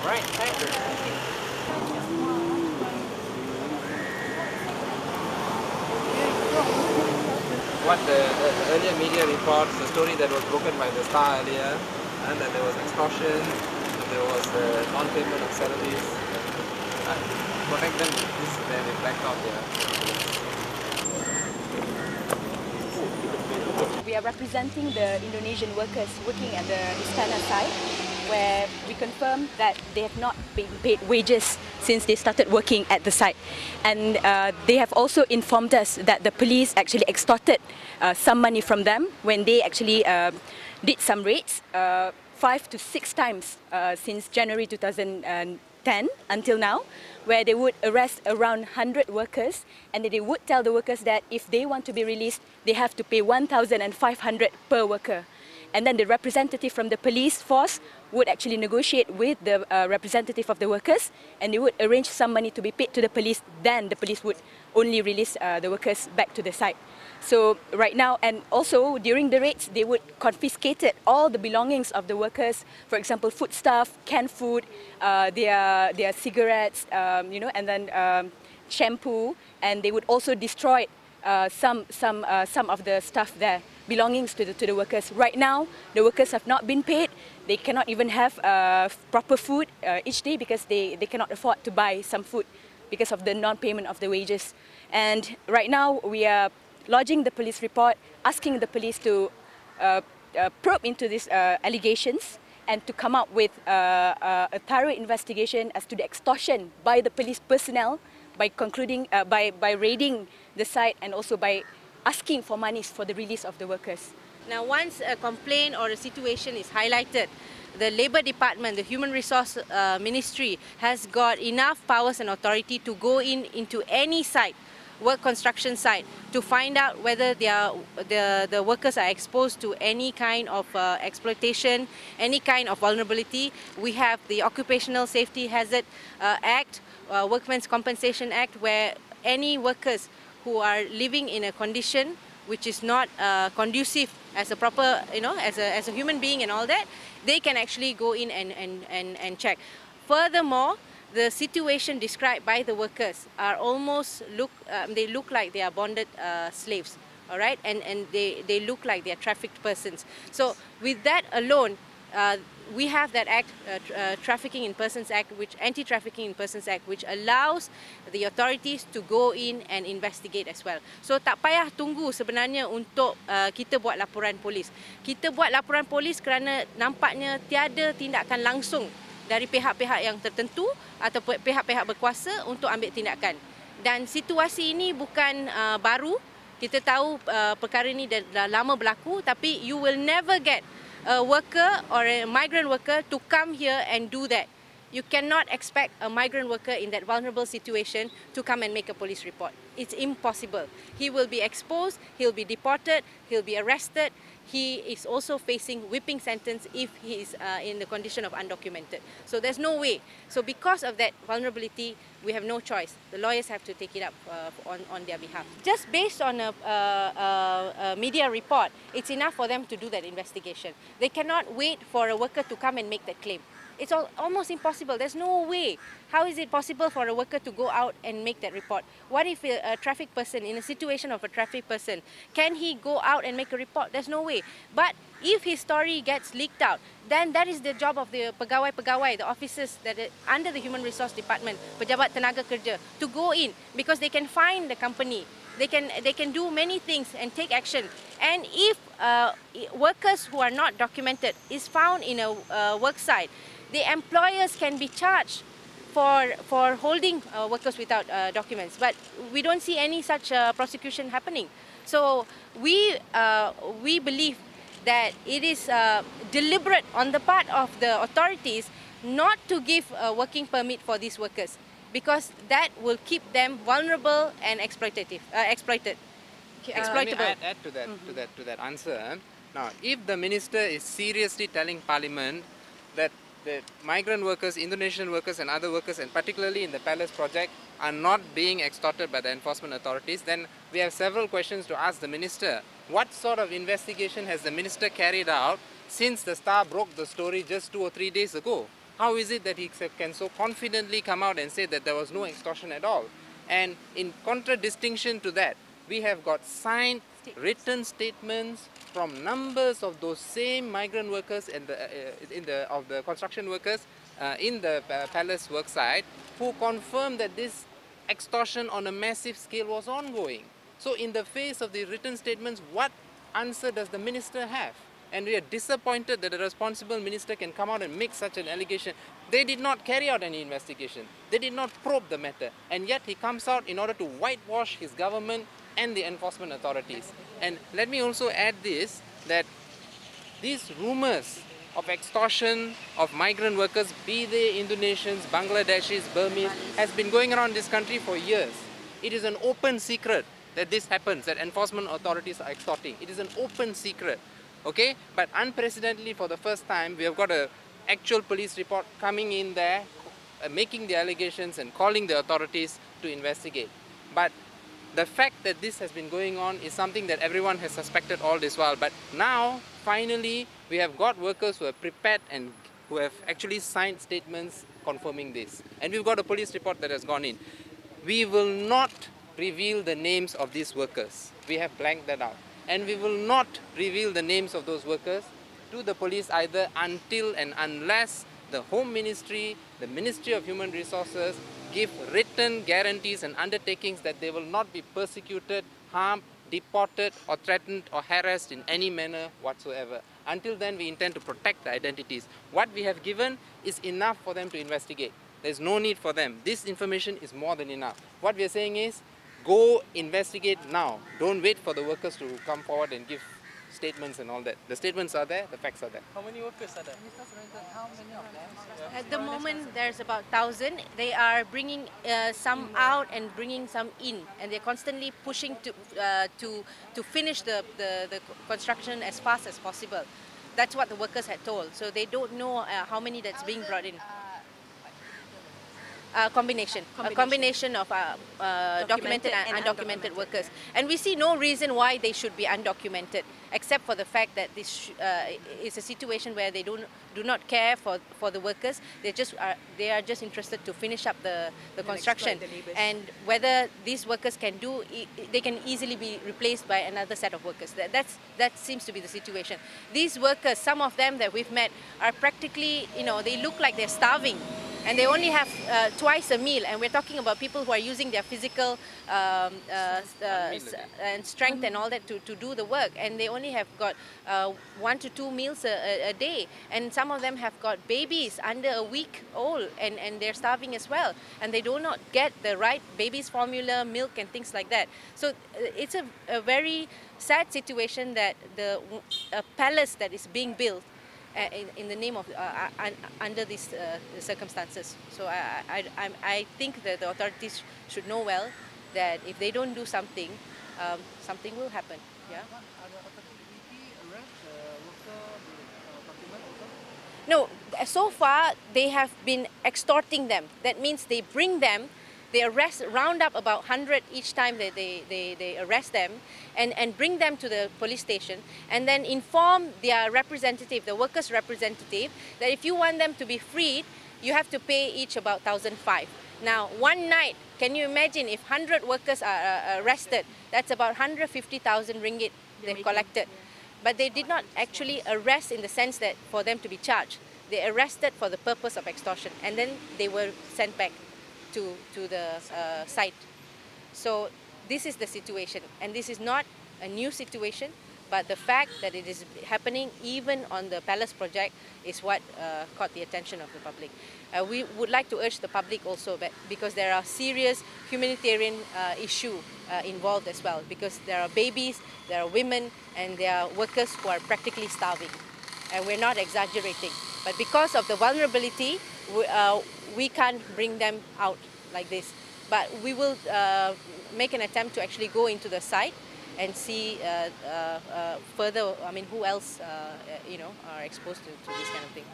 Right, thank you. What the earlier media reports, the story that was broken by the Star earlier, and that there was extortion, and there was non-payment of salaries. Protect them, this is where they blacked out there. We are representing the Indonesian workers working at the Istana site, where we confirm that they have not been paid wages since they started working at the site. And they have also informed us that the police actually extorted some money from them when they actually did some raids 5 to 6 times since January 2010 until now, where they would arrest around 100 workers, and they would tell the workers that if they want to be released, they have to pay 1,500 per worker. And then the representative from the police force would actually negotiate with the representative of the workers, and they would arrange some money to be paid to the police. Then the police would only release the workers back to the site. So right now, and also during the raids, they would confiscate all the belongings of the workers. For example, foodstuff, canned food, their cigarettes, and then shampoo, and they would also destroy some of the stuff there, belongings to the workers. Right now, the workers have not been paid. They cannot even have proper food each day because they cannot afford to buy some food because of the non-payment of the wages. And right now, we are lodging the police report, asking the police to probe into these allegations and to come up with a thorough investigation as to the extortion by the police personnel, by concluding, by raiding the site, and also by asking for monies for the release of the workers. Now, once a complaint or a situation is highlighted, the Labour Department, the Human Resource Ministry, has got enough powers and authority to go into any site, work construction site, to find out whether the workers are exposed to any kind of exploitation, any kind of vulnerability. We have the Occupational Safety Hazard Act, Workmen's Compensation Act, where any workers who are living in a condition which is not conducive as a proper, as a human being and all that, they can actually go in and check. Furthermore, the situation described by the workers are almost they look like they are bonded slaves, all right, and they look like they are trafficked persons. So with that alone, we have that act, Trafficking in Persons Act, Anti-Trafficking in Persons Act, which allows the authorities to go in and investigate as well. So tak payah tunggu sebenarnya untuk kita buat laporan polis. Kita buat laporan polis kerana nampaknya tiada tindakan langsung dari pihak-pihak yang tertentu atau pihak-pihak berkuasa untuk ambil tindakan. Dan situasi ini bukan baru. Kita tahu perkara ini dah lama berlaku, tapi you will never get a worker or a migrant worker to come here and do that. You cannot expect a migrant worker in that vulnerable situation to come and make a police report. It's impossible. He will be exposed, he'll be deported, he'll be arrested. He is also facing whipping sentence if he is in the condition of undocumented. So there's no way. So because of that vulnerability, we have no choice. The lawyers have to take it up on their behalf. Just based on a media report, it's enough for them to do that investigation. They cannot wait for a worker to come and make that claim. It's almost impossible. There's no way. How is it possible for a worker to go out and make that report? What if a traffic person, in a situation of a traffic person, can he go out and make a report? There's no way. But if his story gets leaked out, then that is the job of the pegawai-pegawai, the officers that are under the Human Resource Department, pejabat tenaga kerja, to go in, because they can find the company. They can do many things and take action. And if workers who are not documented is found in a work site, the employers can be charged for holding workers without documents. But we don't see any such prosecution happening. So we believe that it is deliberate on the part of the authorities not to give a working permit for these workers, because that will keep them vulnerable and exploited. Exploitable. Let me add to that answer. Now, if the minister is seriously telling Parliament that the migrant workers, Indonesian workers and other workers, and particularly in the Palace project, are not being extorted by the enforcement authorities, then we have several questions to ask the minister. What sort of investigation has the minister carried out since the Star broke the story just 2 or 3 days ago? How is it that he can so confidently come out and say that there was no extortion at all? And in contradistinction to that, we have got signed written statements from numbers of those same migrant workers and of the construction workers in the palace worksite who confirmed that this extortion on a massive scale was ongoing. So in the face of the written statements, what answer does the minister have? And we are disappointed that a responsible minister can come out and make such an allegation. They did not carry out any investigation. They did not probe the matter. And yet he comes out in order to whitewash his government and the enforcement authorities. And let me also add this, that these rumors of extortion of migrant workers, be they Indonesians, Bangladeshis, Burmese, has been going around this country for years. It is an open secret that this happens, that enforcement authorities are extorting. It is an open secret. Okay, but unprecedentedly for the first time, we have got an actual police report coming in there, making the allegations and calling the authorities to investigate. But the fact that this has been going on is something that everyone has suspected all this while. But now, finally, we have got workers who are prepared and who have actually signed statements confirming this. And we've got a police report that has gone in. We will not reveal the names of these workers. We have blanked that out. And we will not reveal the names of those workers to the police either until and unless the Home Ministry, the Ministry of Human Resources give written guarantees and undertakings that they will not be persecuted, harmed, deported or threatened or harassed in any manner whatsoever. Until then, we intend to protect the identities. What we have given is enough for them to investigate. There's no need for them. This information is more than enough. What we are saying is, go investigate now. Don't wait for the workers to come forward and give statements and all that. The statements are there, the facts are there. How many workers are there? At the moment, there's about 1,000. They are bringing some out and bringing some in, and they're constantly pushing to finish the construction as fast as possible. That's what the workers had told. So they don't know how many that's being brought in. A combination of documented and undocumented workers. And we see no reason why they should be undocumented, except for the fact that this is a situation where they do not care for the workers. They are just interested to finish up the construction. And whether these workers can they can easily be replaced by another set of workers. That seems to be the situation. These workers, some of them that we've met, are practically, they look like they're starving. And they only have twice a meal, and we're talking about people who are using their physical and strength and all that to do the work, and they only have got 1 to 2 meals a day, and some of them have got babies under a week old, and they're starving as well, and they do not get the right baby's formula, milk and things like that. So it's a very sad situation that the palace that is being built in the name of under these circumstances. So I think that the authorities should know well that if they don't do something, something will happen. Yeah. No, so far they have been extorting them. That means they bring them. They round up about 100 each time that they arrest them and bring them to the police station and then inform their representative, the workers' representative, that if you want them to be freed, you have to pay each about 1,500. Now, one night, can you imagine if 100 workers are arrested, that's about 150,000 ringgit they've collected. But they did not actually arrest in the sense that for them to be charged. They arrested for the purpose of extortion and then they were sent back to the site. So this is the situation, and this is not a new situation, but the fact that it is happening even on the palace project is what caught the attention of the public. We would like to urge the public also, because there are serious humanitarian issues involved as well, because there are babies, there are women, and there are workers who are practically starving. And we're not exaggerating, but because of the vulnerability, we can't bring them out like this. But we will make an attempt to actually go into the site and see further, who else, are exposed to this kind of thing.